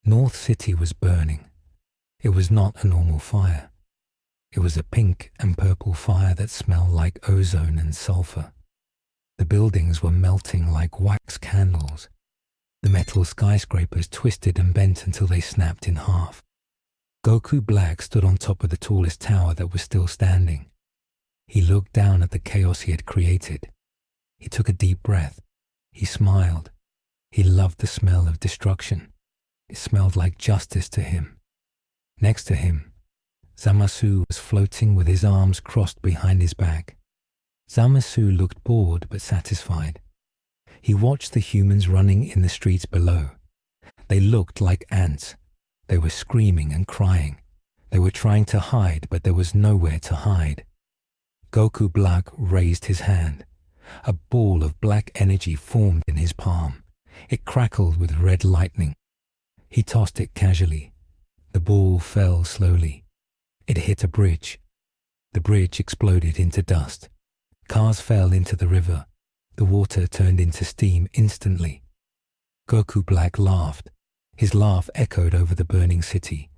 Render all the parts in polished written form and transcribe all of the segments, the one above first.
North City was burning. It was not a normal fire. It was a pink and purple fire that smelled like ozone and sulfur. The buildings were melting like wax candles. The metal skyscrapers twisted and bent until they snapped in half. Goku Black stood on top of the tallest tower that was still standing. He looked down at the chaos he had created. He took a deep breath. He smiled. He loved the smell of destruction. It smelled like justice to him. Next to him, Zamasu was floating with his arms crossed behind his back. Zamasu looked bored but satisfied. He watched the humans running in the streets below. They looked like ants. They were screaming and crying. They were trying to hide, but there was nowhere to hide. Goku Black raised his hand. A ball of black energy formed in his palm. It crackled with red lightning. He tossed it casually. The ball fell slowly. It hit a bridge. The bridge exploded into dust. Cars fell into the river. The water turned into steam instantly. Goku Black laughed. His laugh echoed over the burning city.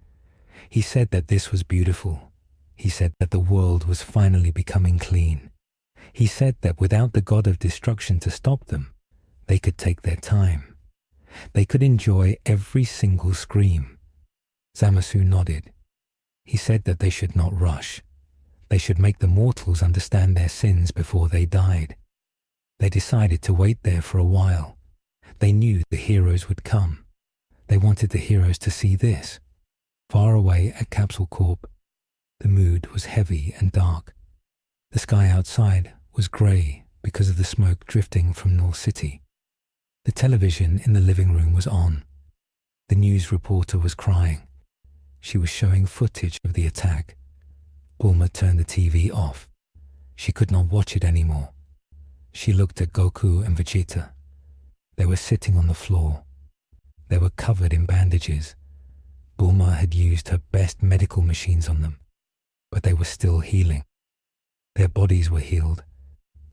He said that this was beautiful. He said that the world was finally becoming clean. He said that without the God of Destruction to stop them, they could take their time. They could enjoy every single scream. Zamasu nodded. He said that they should not rush. They should make the mortals understand their sins before they died. They decided to wait there for a while. They knew the heroes would come. They wanted the heroes to see this. Far away at Capsule Corp, the mood was heavy and dark. The sky outside was grey because of the smoke drifting from North City. The television in the living room was on. The news reporter was crying. She was showing footage of the attack. Bulma turned the TV off. She could not watch it anymore. She looked at Goku and Vegeta. They were sitting on the floor. They were covered in bandages. Bulma had used her best medical machines on them, but they were still healing. Their bodies were healed,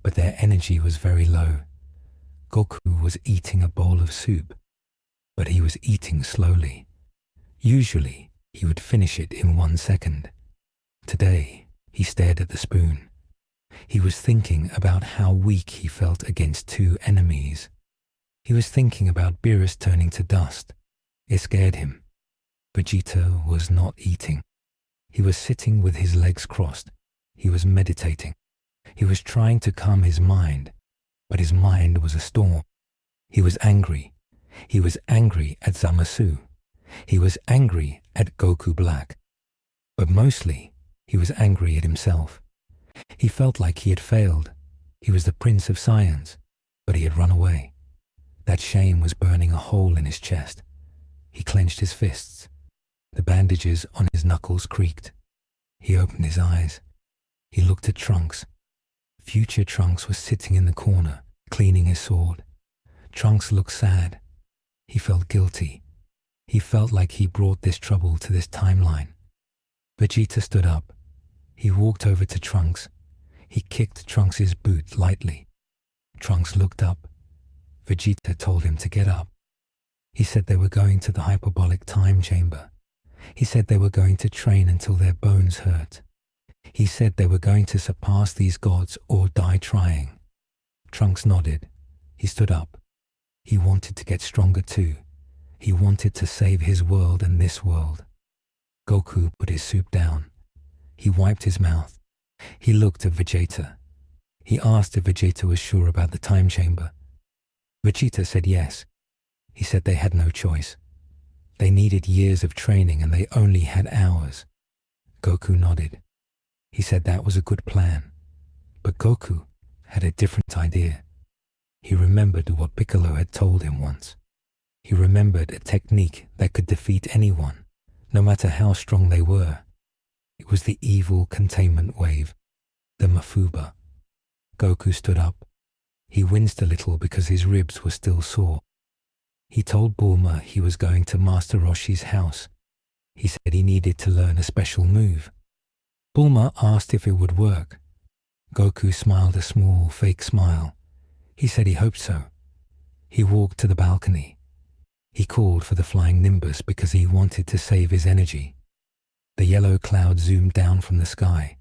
but their energy was very low. Goku was eating a bowl of soup, but he was eating slowly. Usually, he would finish it in 1 second. Today, he stared at the spoon. He was thinking about how weak he felt against 2 enemies. He was thinking about Beerus turning to dust. It scared him. Vegeta was not eating. He was sitting with his legs crossed. He was meditating. He was trying to calm his mind, but his mind was a storm. He was angry. He was angry at Zamasu. He was angry at Goku Black. But mostly, he was angry at himself. He felt like he had failed. He was the Prince of Saiyans, but he had run away. That shame was burning a hole in his chest. He clenched his fists. The bandages on his knuckles creaked. He opened his eyes. He looked at Trunks. Future Trunks was sitting in the corner, cleaning his sword. Trunks looked sad. He felt guilty. He felt like he brought this trouble to this timeline. Vegeta stood up. He walked over to Trunks. He kicked Trunks' boot lightly. Trunks looked up. Vegeta told him to get up. He said they were going to the hyperbolic time chamber. He said they were going to train until their bones hurt. He said they were going to surpass these gods or die trying. Trunks nodded. He stood up. He wanted to get stronger too. He wanted to save his world and this world. Goku put his soup down. He wiped his mouth. He looked at Vegeta. He asked if Vegeta was sure about the time chamber. Vegeta said yes. He said they had no choice. They needed years of training and they only had hours. Goku nodded. He said that was a good plan. But Goku had a different idea. He remembered what Piccolo had told him once. He remembered a technique that could defeat anyone, no matter how strong they were. It was the evil containment wave, the Mafuba. Goku stood up. He winced a little because his ribs were still sore. He told Bulma he was going to Master Roshi's house. He said he needed to learn a special move. Bulma asked if it would work. Goku smiled a small, fake smile. He said he hoped so. He walked to the balcony. He called for the flying Nimbus because he wanted to save his energy. The yellow cloud zoomed down from the sky.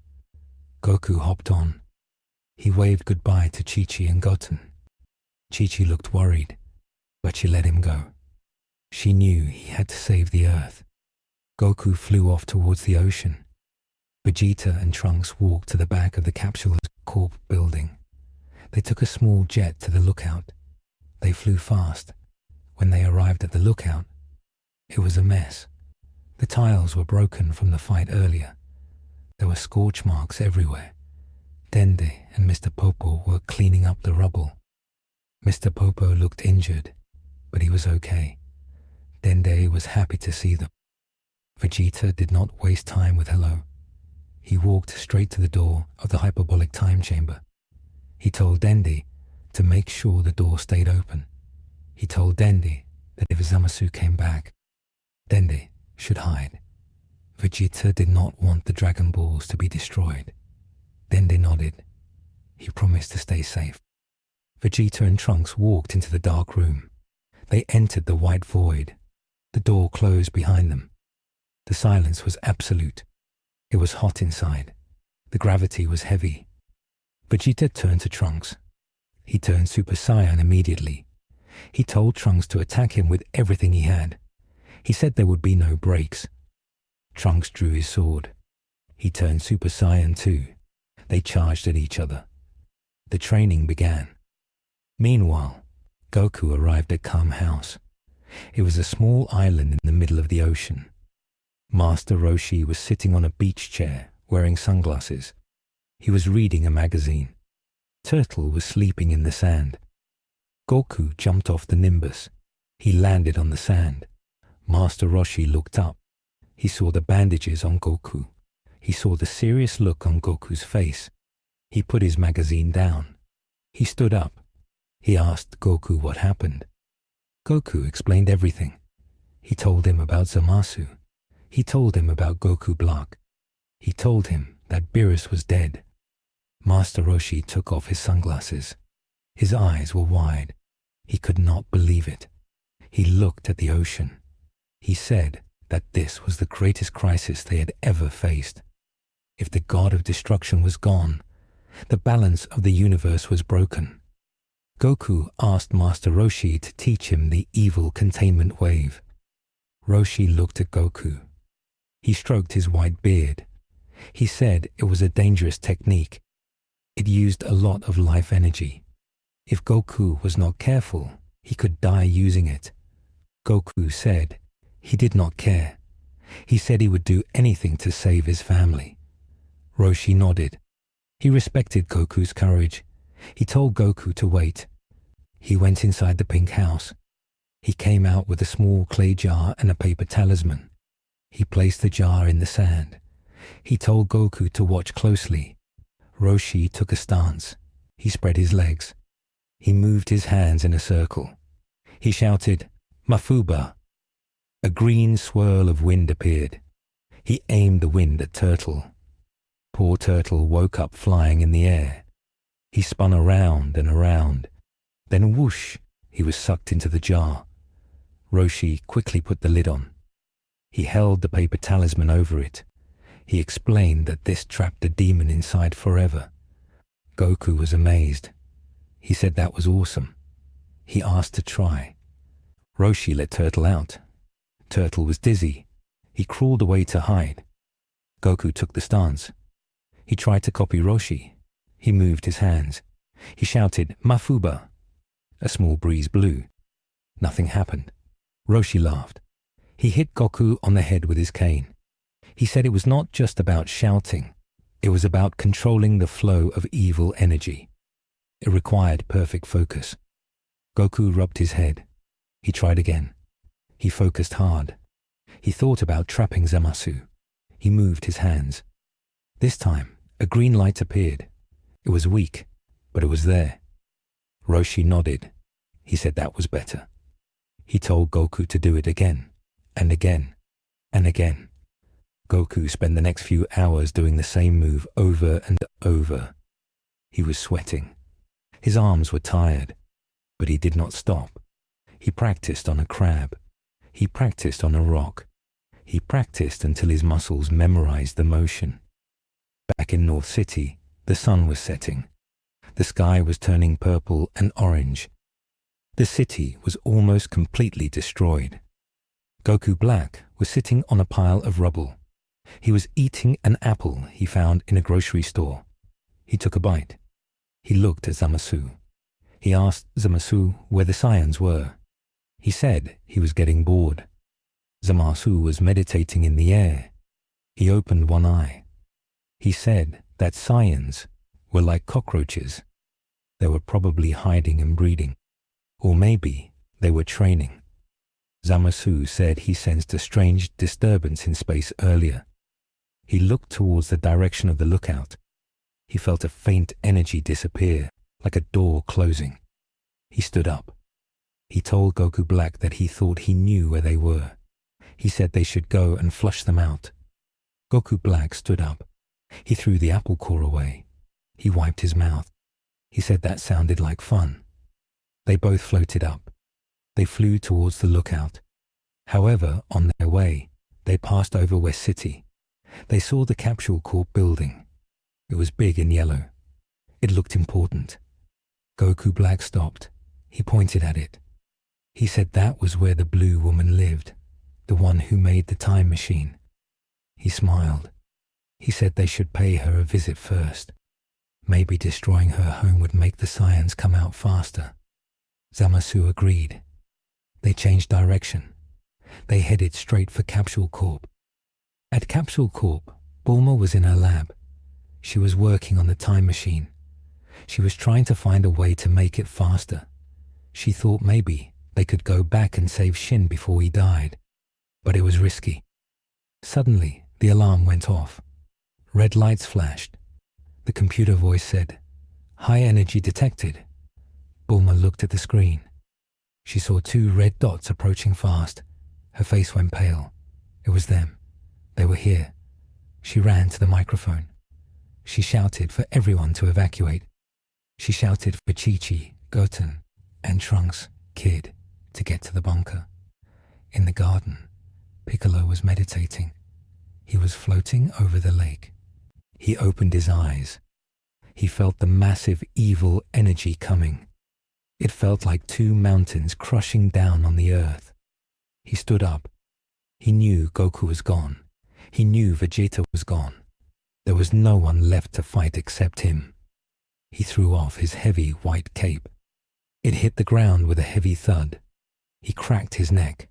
Goku hopped on. He waved goodbye to Chi-Chi and Goten. Chi-Chi looked worried, but she let him go. She knew he had to save the Earth. Goku flew off towards the ocean. Vegeta and Trunks walked to the back of the Capsule Corp building. They took a small jet to the lookout. They flew fast. When they arrived at the lookout, it was a mess. The tiles were broken from the fight earlier. There were scorch marks everywhere. Dende and Mr. Popo were cleaning up the rubble. Mr. Popo looked injured, but he was okay. Dende was happy to see them. Vegeta did not waste time with hello. He walked straight to the door of the hyperbolic time chamber. He told Dende to make sure the door stayed open. He told Dende that if Zamasu came back, Dende should hide. Vegeta did not want the Dragon Balls to be destroyed. Dende nodded. He promised to stay safe. Vegeta and Trunks walked into the dark room. They entered the white void. The door closed behind them. The silence was absolute. It was hot inside. The gravity was heavy. Vegeta turned to Trunks. He turned Super Saiyan immediately. He told Trunks to attack him with everything he had. He said there would be no breaks. Trunks drew his sword. He turned Super Saiyan too. They charged at each other. The training began. Meanwhile, Goku arrived at Calm House. It was a small island in the middle of the ocean. Master Roshi was sitting on a beach chair, wearing sunglasses. He was reading a magazine. Turtle was sleeping in the sand. Goku jumped off the Nimbus. He landed on the sand. Master Roshi looked up. He saw the bandages on Goku. He saw the serious look on Goku's face. He put his magazine down. He stood up. He asked Goku what happened. Goku explained everything. He told him about Zamasu. He told him about Goku Black. He told him that Beerus was dead. Master Roshi took off his sunglasses. His eyes were wide. He could not believe it. He looked at the ocean. He said that this was the greatest crisis they had ever faced. If the God of Destruction was gone, the balance of the universe was broken. Goku asked Master Roshi to teach him the evil containment wave. Roshi looked at Goku. He stroked his white beard. He said it was a dangerous technique. It used a lot of life energy. If Goku was not careful, he could die using it. Goku said he did not care. He said he would do anything to save his family. Roshi nodded. He respected Goku's courage. He told Goku to wait. He went inside the pink house. He came out with a small clay jar and a paper talisman. He placed the jar in the sand. He told Goku to watch closely. Roshi took a stance. He spread his legs. He moved his hands in a circle. He shouted, "Mafuba!" A green swirl of wind appeared. He aimed the wind at Turtle. Poor Turtle woke up flying in the air. He spun around and around. Then whoosh, he was sucked into the jar. Roshi quickly put the lid on. He held the paper talisman over it. He explained that this trapped the demon inside forever. Goku was amazed. He said that was awesome. He asked to try. Roshi let Turtle out. Turtle was dizzy. He crawled away to hide. Goku took the stance. He tried to copy Roshi. He moved his hands. He shouted, "Mafuba!" A small breeze blew. Nothing happened. Roshi laughed. He hit Goku on the head with his cane. He said it was not just about shouting. It was about controlling the flow of evil energy. It required perfect focus. Goku rubbed his head. He tried again. He focused hard. He thought about trapping Zamasu. He moved his hands. This time, a green light appeared. It was weak, but it was there. Roshi nodded. He said that was better. He told Goku to do it again, and again, and again. Goku spent the next few hours doing the same move over and over. He was sweating. His arms were tired, but he did not stop. He practiced on a crab. He practiced on a rock. He practiced until his muscles memorized the motion. Back in North City, the sun was setting. The sky was turning purple and orange. The city was almost completely destroyed. Goku Black was sitting on a pile of rubble. He was eating an apple he found in a grocery store. He took a bite. He looked at Zamasu. He asked Zamasu where the Saiyans were. He said he was getting bored. Zamasu was meditating in the air. He opened one eye. He said that Saiyans were like cockroaches. They were probably hiding and breeding. Or maybe they were training. Zamasu said he sensed a strange disturbance in space earlier. He looked towards the direction of the lookout. He felt a faint energy disappear, like a door closing. He stood up. He told Goku Black that he thought he knew where they were. He said they should go and flush them out. Goku Black stood up. He threw the apple core away. He wiped his mouth. He said that sounded like fun. They both floated up. They flew towards the lookout. However, on their way, they passed over West City. They saw the Capsule Corp building. It was big and yellow. It looked important. Goku Black stopped. He pointed at it. He said that was where the blue woman lived, the one who made the time machine. He smiled. He said they should pay her a visit first. Maybe destroying her home would make the Saiyans come out faster. Zamasu agreed. They changed direction. They headed straight for Capsule Corp. At Capsule Corp, Bulma was in her lab. She was working on the time machine. She was trying to find a way to make it faster. She thought maybe they could go back and save Shin before he died. But it was risky. Suddenly, the alarm went off. Red lights flashed. The computer voice said, "High energy detected." Bulma looked at the screen. She saw 2 red dots approaching fast. Her face went pale. It was them. They were here. She ran to the microphone. She shouted for everyone to evacuate. She shouted for Chi-Chi, Goten, and Trunks, Kid, to get to the bunker. In the garden, Piccolo was meditating. He was floating over the lake. He opened his eyes. He felt the massive evil energy coming. It felt like 2 mountains crushing down on the earth. He stood up. He knew Goku was gone. He knew Vegeta was gone. There was no one left to fight except him. He threw off his heavy white cape. It hit the ground with a heavy thud. He cracked his neck.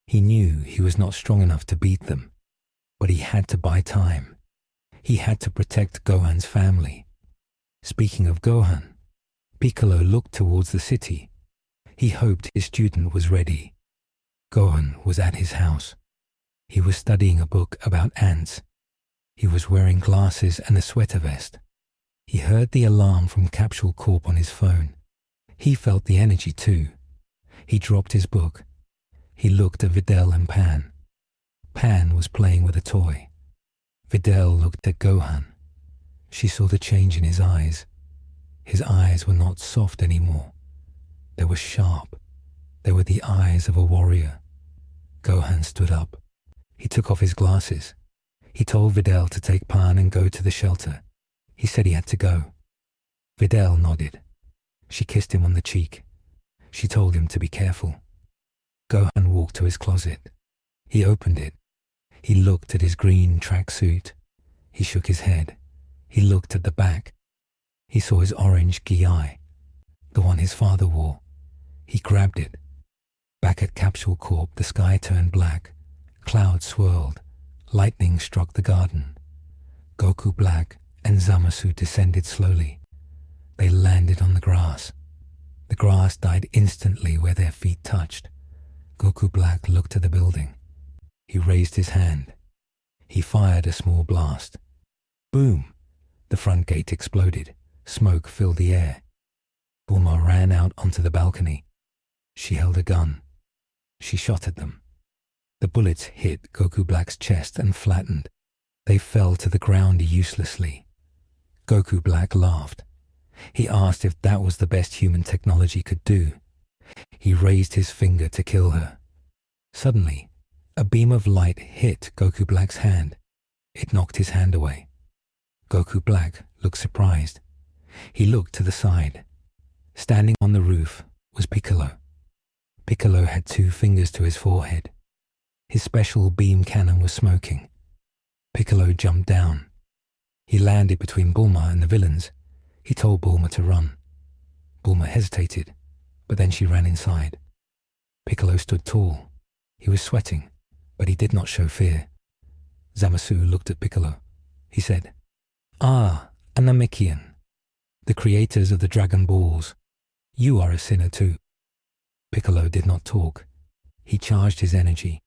He knew he was not strong enough to beat them, but he had to buy time. He had to protect Gohan's family. Speaking of Gohan, Piccolo looked towards the city. He hoped his student was ready. Gohan was at his house. He was studying a book about ants. He was wearing glasses and a sweater vest. He heard the alarm from Capsule Corp on his phone. He felt the energy too. He dropped his book. He looked at Videl and Pan. Pan was playing with a toy. Videl looked at Gohan. She saw the change in his eyes. His eyes were not soft anymore. They were sharp. They were the eyes of a warrior. Gohan stood up. He took off his glasses. He told Videl to take Pan and go to the shelter. He said he had to go. Videl nodded. She kissed him on the cheek. She told him to be careful. Gohan walked to his closet. He opened it. He looked at his green tracksuit. He shook his head. He looked at the back. He saw his orange gi, the one his father wore. He grabbed it. Back at Capsule Corp, the sky turned black. Clouds swirled. Lightning struck the garden. Goku Black and Zamasu descended slowly. They landed on the grass. The grass died instantly where their feet touched. Goku Black looked at the building. He raised his hand. He fired a small blast. Boom! The front gate exploded. Smoke filled the air. Bulma ran out onto the balcony. She held a gun. She shot at them. The bullets hit Goku Black's chest and flattened. They fell to the ground uselessly. Goku Black laughed. He asked if that was the best human technology could do. He raised his finger to kill her. Suddenly, a beam of light hit Goku Black's hand. It knocked his hand away. Goku Black looked surprised. He looked to the side. Standing on the roof was Piccolo. Piccolo had 2 fingers to his forehead. His special beam cannon was smoking. Piccolo jumped down. He landed between Bulma and the villains. He told Bulma to run. Bulma hesitated, but then she ran inside. Piccolo stood tall. He was sweating, but he did not show fear. Zamasu looked at Piccolo. He said, "Ah, a Namekian, the creators of the Dragon Balls. You are a sinner too." Piccolo did not talk. He charged his energy.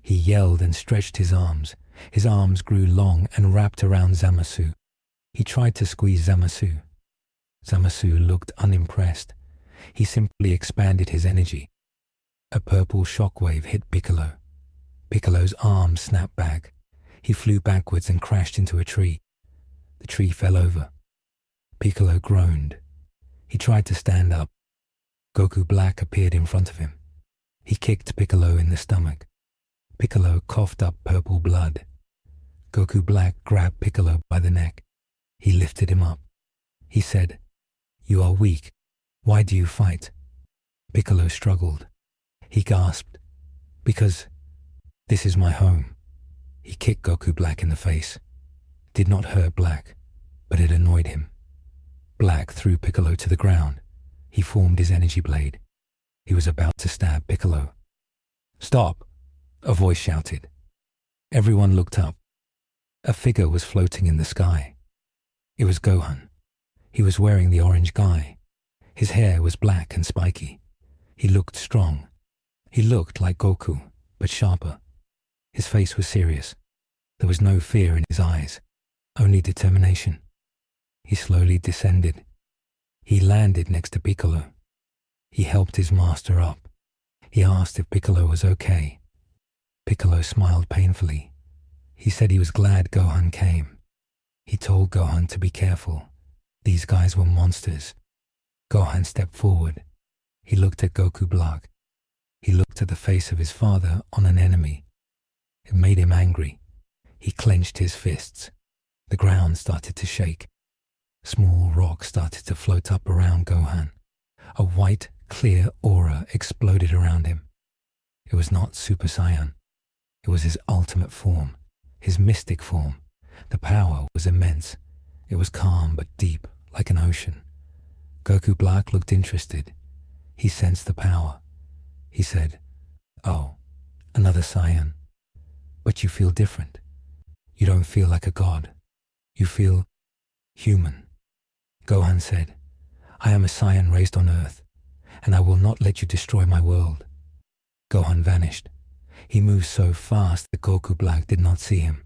He yelled and stretched his arms. His arms grew long and wrapped around Zamasu. He tried to squeeze Zamasu. Zamasu looked unimpressed. He simply expanded his energy. A purple shockwave hit Piccolo. Piccolo's arm snapped back. He flew backwards and crashed into a tree. The tree fell over. Piccolo groaned. He tried to stand up. Goku Black appeared in front of him. He kicked Piccolo in the stomach. Piccolo coughed up purple blood. Goku Black grabbed Piccolo by the neck. He lifted him up. He said, "You are weak. Why do you fight?" Piccolo struggled. He gasped, "Because this is my home." He kicked Goku Black in the face. It did not hurt Black, but it annoyed him. Black threw Piccolo to the ground. He formed his energy blade. He was about to stab Piccolo. "Stop!" a voice shouted. Everyone looked up. A figure was floating in the sky. It was Gohan. He was wearing the orange guy. His hair was black and spiky. He looked strong. He looked like Goku, but sharper. His face was serious. There was no fear in his eyes, only determination. He slowly descended. He landed next to Piccolo. He helped his master up. He asked if Piccolo was okay. Piccolo smiled painfully. He said he was glad Gohan came. He told Gohan to be careful. These guys were monsters. Gohan stepped forward. He looked at Goku Black. He looked at the face of his father on an enemy. It made him angry. He clenched his fists. The ground started to shake. Small rocks started to float up around Gohan. A white, clear aura exploded around him. It was not Super Saiyan. It was his ultimate form, his mystic form. The power was immense. It was calm but deep, like an ocean. Goku Black looked interested. He sensed the power. He said, "Oh, another Saiyan. But you feel different. You don't feel like a god. You feel human." Gohan said, "I am a Saiyan raised on Earth, and I will not let you destroy my world." Gohan vanished. He moved so fast that Goku Black did not see him.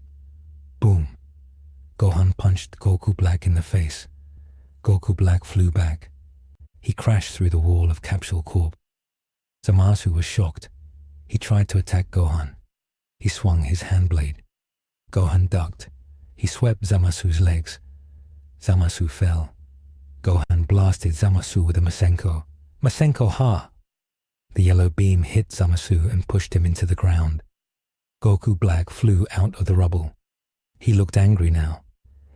Boom! Gohan punched Goku Black in the face. Goku Black flew back. He crashed through the wall of Capsule Corp. Zamasu was shocked. He tried to attack Gohan. He swung his hand blade. Gohan ducked. He swept Zamasu's legs. Zamasu fell. Gohan blasted Zamasu with a Masenko. "Masenko Ha!" The yellow beam hit Zamasu and pushed him into the ground. Goku Black flew out of the rubble. He looked angry now.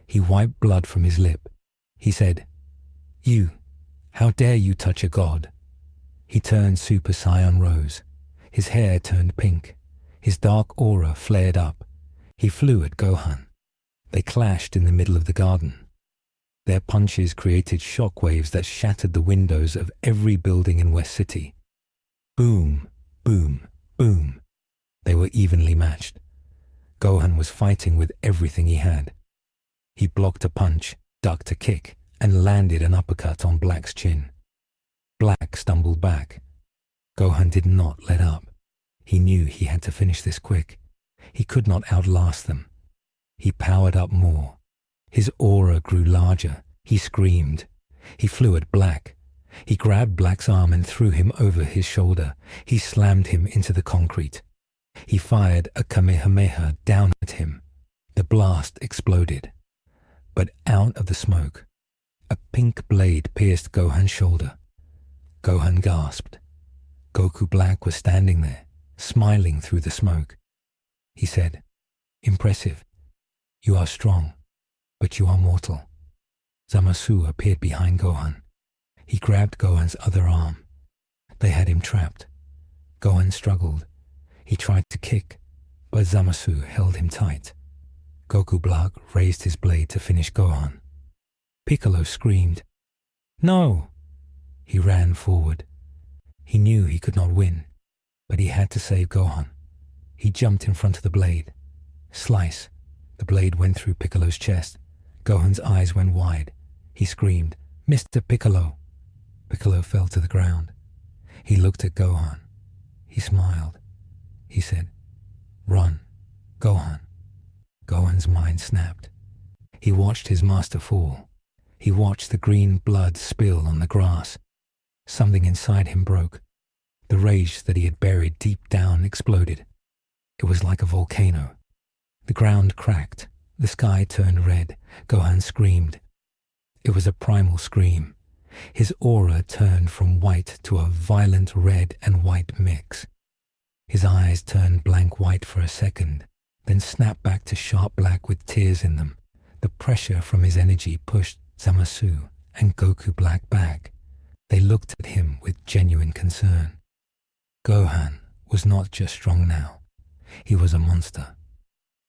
He wiped blood from his lip. He said, "You, how dare you touch a god?" He turned Super Saiyan Rose. His hair turned pink. His dark aura flared up. He flew at Gohan. They clashed in the middle of the garden. Their punches created shockwaves that shattered the windows of every building in West City. Boom, boom, boom. They were evenly matched. Gohan was fighting with everything he had. He blocked a punch, ducked a kick, and landed an uppercut on Black's chin. Black stumbled back. Gohan did not let up. He knew he had to finish this quick. He could not outlast them. He powered up more. His aura grew larger. He screamed. He flew at Black. He grabbed Black's arm and threw him over his shoulder. He slammed him into the concrete. He fired a Kamehameha down at him. The blast exploded. But out of the smoke, a pink blade pierced Gohan's shoulder. Gohan gasped. Goku Black was standing there. smiling through the smoke. He said, "Impressive. You are strong, but you are mortal." Zamasu appeared behind Gohan. He grabbed Gohan's other arm. They had him trapped. Gohan struggled. He tried to kick, but Zamasu held him tight. Goku Black raised his blade to finish Gohan. Piccolo screamed, "No!" He ran forward. He knew he could not win, but he had to save Gohan. He jumped in front of the blade. Slice. The blade went through Piccolo's chest. Gohan's eyes went wide. He screamed, "Mr. Piccolo!" Piccolo fell to the ground. He looked at Gohan. He smiled. He said, "Run, Gohan." Gohan's mind snapped. He watched his master fall. He watched the green blood spill on the grass. Something inside him broke. The rage that he had buried deep down exploded. It was like a volcano. The ground cracked. The sky turned red. Gohan screamed. It was a primal scream. His aura turned from white to a violent red and white mix. His eyes turned blank white for a second, then snapped back to sharp black with tears in them. The pressure from his energy pushed Zamasu and Goku Black back. They looked at him with genuine concern. Gohan was not just strong now. He was a monster.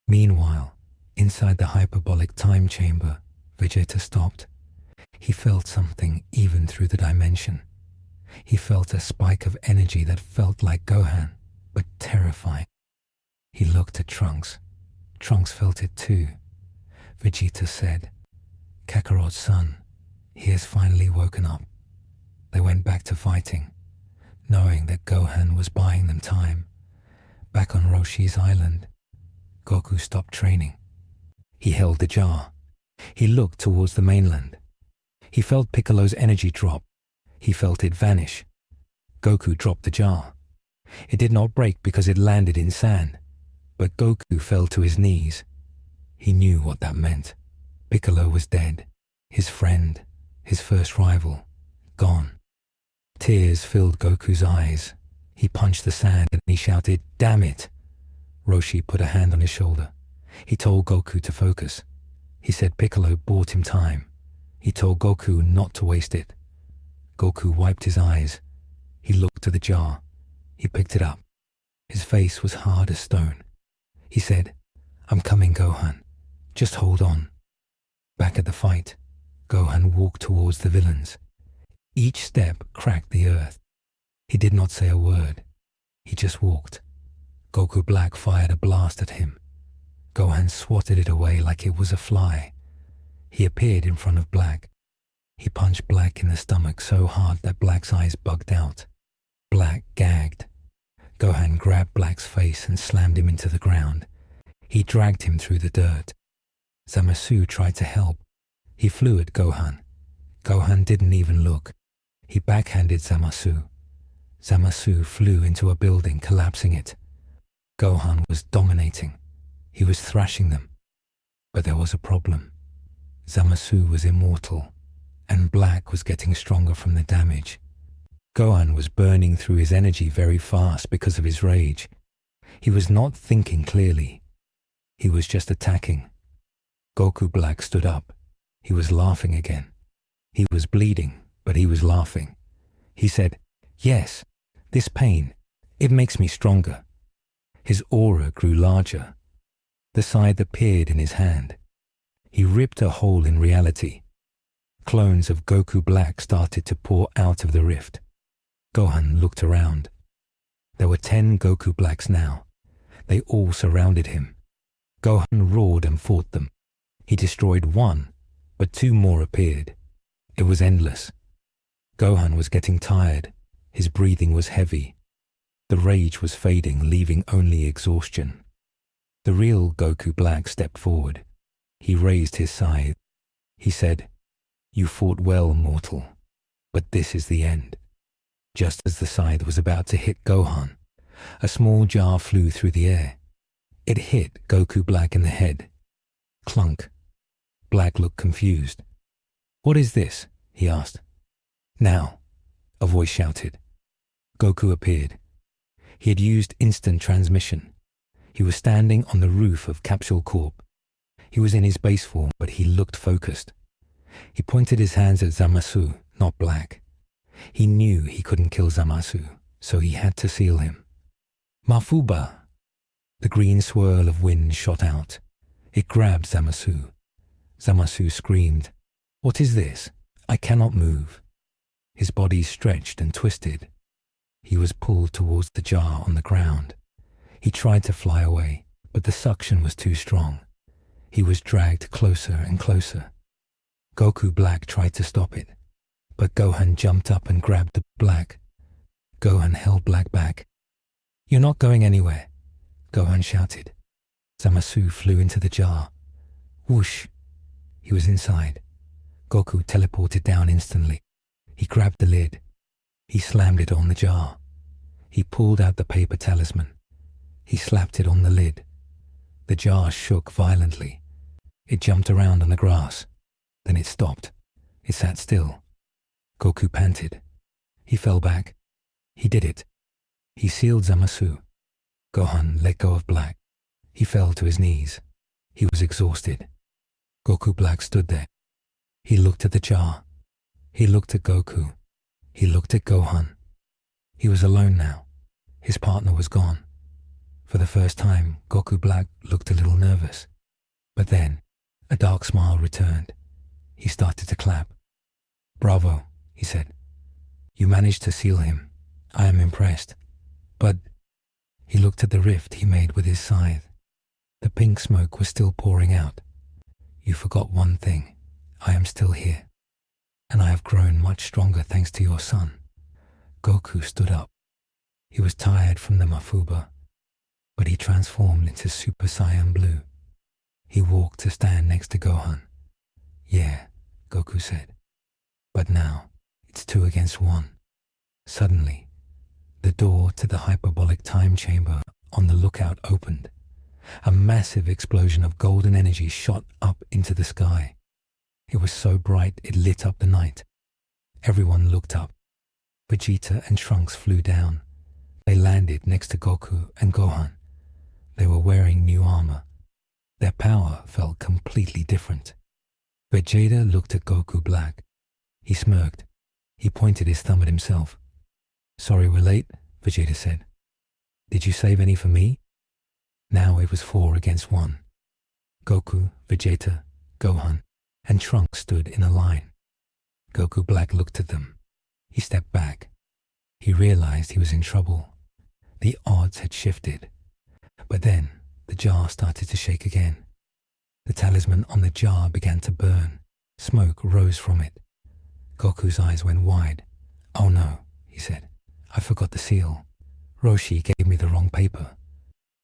Meanwhile, inside the hyperbolic time chamber, Vegeta stopped. He felt something even through the dimension. He felt a spike of energy that felt like Gohan, but terrifying. He looked at Trunks. Trunks felt it too. Vegeta said, "Kakarot's son, he has finally woken up." They went back to fighting, knowing that Gohan was buying them time. Back on Roshi's island, Goku stopped training. He held the jar. He looked towards the mainland. He felt Piccolo's energy drop. He felt it vanish. Goku dropped the jar. It did not break because it landed in sand, but Goku fell to his knees. He knew what that meant. Piccolo was dead. His friend, his first rival, gone. Tears filled Goku's eyes. He punched the sand and he shouted, "Damn it!" Roshi put a hand on his shoulder. He told Goku to focus. He said Piccolo bought him time. He told Goku not to waste it. Goku wiped his eyes. He looked at the jar. He picked it up. His face was hard as stone. He said, "I'm coming, Gohan. Just hold on." Back at the fight, Gohan walked towards the villains. Each step cracked the earth. He did not say a word. He just walked. Goku Black fired a blast at him. Gohan swatted it away like it was a fly. He appeared in front of Black. He punched Black in the stomach so hard that Black's eyes bugged out. Black gagged. Gohan grabbed Black's face and slammed him into the ground. He dragged him through the dirt. Zamasu tried to help. He flew at Gohan. Gohan didn't even look. He backhanded Zamasu. Zamasu flew into a building, collapsing it. Gohan was dominating. He was thrashing them. But there was a problem. Zamasu was immortal, and Black was getting stronger from the damage. Gohan was burning through his energy very fast because of his rage. He was not thinking clearly. He was just attacking. Goku Black stood up. He was laughing again. He was bleeding, but he was laughing. He said, "Yes, this pain, it makes me stronger." His aura grew larger. The scythe appeared in his hand. He ripped a hole in reality. Clones of Goku Black started to pour out of the rift. Gohan looked around. There were 10 Goku Blacks now. They all surrounded him. Gohan roared and fought them. He destroyed one, but 2 more appeared. It was endless. Gohan was getting tired. His breathing was heavy. The rage was fading, leaving only exhaustion. The real Goku Black stepped forward. He raised his scythe. He said, "You fought well, mortal, but this is the end." Just as the scythe was about to hit Gohan, a small jar flew through the air. It hit Goku Black in the head. Clunk. Black looked confused. "What is this?" he asked. "Now," a voice shouted. Goku appeared. He had used instant transmission. He was standing on the roof of Capsule Corp. He was in his base form, but he looked focused. He pointed his hands at Zamasu, not Black. He knew he couldn't kill Zamasu, so he had to seal him. Mafuba! The green swirl of wind shot out. It grabbed Zamasu. Zamasu screamed, "What is this? I cannot move." His body stretched and twisted. He was pulled towards the jar on the ground. He tried to fly away, but the suction was too strong. He was dragged closer and closer. Goku Black tried to stop it, but Gohan jumped up and grabbed the Black. Gohan held Black back. "You're not going anywhere," Gohan shouted. Zamasu flew into the jar. Whoosh! He was inside. Goku teleported down instantly. He grabbed the lid. He slammed it on the jar. He pulled out the paper talisman. He slapped it on the lid. The jar shook violently. It jumped around on the grass. Then it stopped. It sat still. Goku panted. He fell back. He did it. He sealed Zamasu. Gohan let go of Black. He fell to his knees. He was exhausted. Goku Black stood there. He looked at the jar. He looked at Goku. He looked at Gohan. He was alone now. His partner was gone. For the first time, Goku Black looked a little nervous. But then, a dark smile returned. He started to clap. "Bravo," he said. "You managed to seal him. I am impressed. But..." He looked at the rift he made with his scythe. The pink smoke was still pouring out. "You forgot one thing. I am still here. And I have grown much stronger thanks to your son." Goku stood up. He was tired from the Mafuba, but he transformed into Super Saiyan Blue. He walked to stand next to Gohan. "Yeah," Goku said. "But now, it's 2 against 1. Suddenly, the door to the hyperbolic time chamber on the lookout opened. A massive explosion of golden energy shot up into the sky. It was so bright it lit up the night. Everyone looked up. Vegeta and Trunks flew down. They landed next to Goku and Gohan. They were wearing new armor. Their power felt completely different. Vegeta looked at Goku Black. He smirked. He pointed his thumb at himself. "Sorry we're late," Vegeta said. "Did you save any for me?" Now it was 4 against 1. Goku, Vegeta, Gohan, and Trunks stood in a line. Goku Black looked at them. He stepped back. He realized he was in trouble. The odds had shifted. But then the jar started to shake again. The talisman on the jar began to burn. Smoke rose from it. Goku's eyes went wide. "Oh no," he said. "I forgot the seal. Roshi gave me the wrong paper."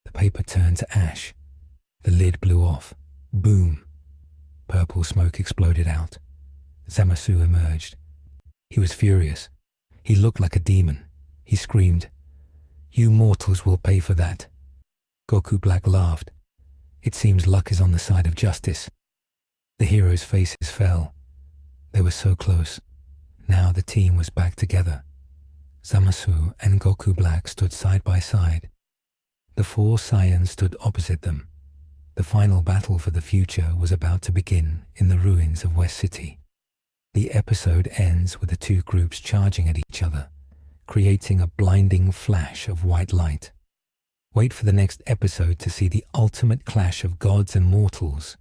The paper turned to ash. The lid blew off. Boom! Purple smoke exploded out. Zamasu emerged. He was furious. He looked like a demon. He screamed, "You mortals will pay for that." Goku Black laughed. "It seems luck is on the side of justice." The heroes' faces fell. They were so close. Now the team was back together. Zamasu and Goku Black stood side by side. The 4 Saiyans stood opposite them. The final battle for the future was about to begin in the ruins of West City. The episode ends with the 2 groups charging at each other, creating a blinding flash of white light. Wait for the next episode to see the ultimate clash of gods and mortals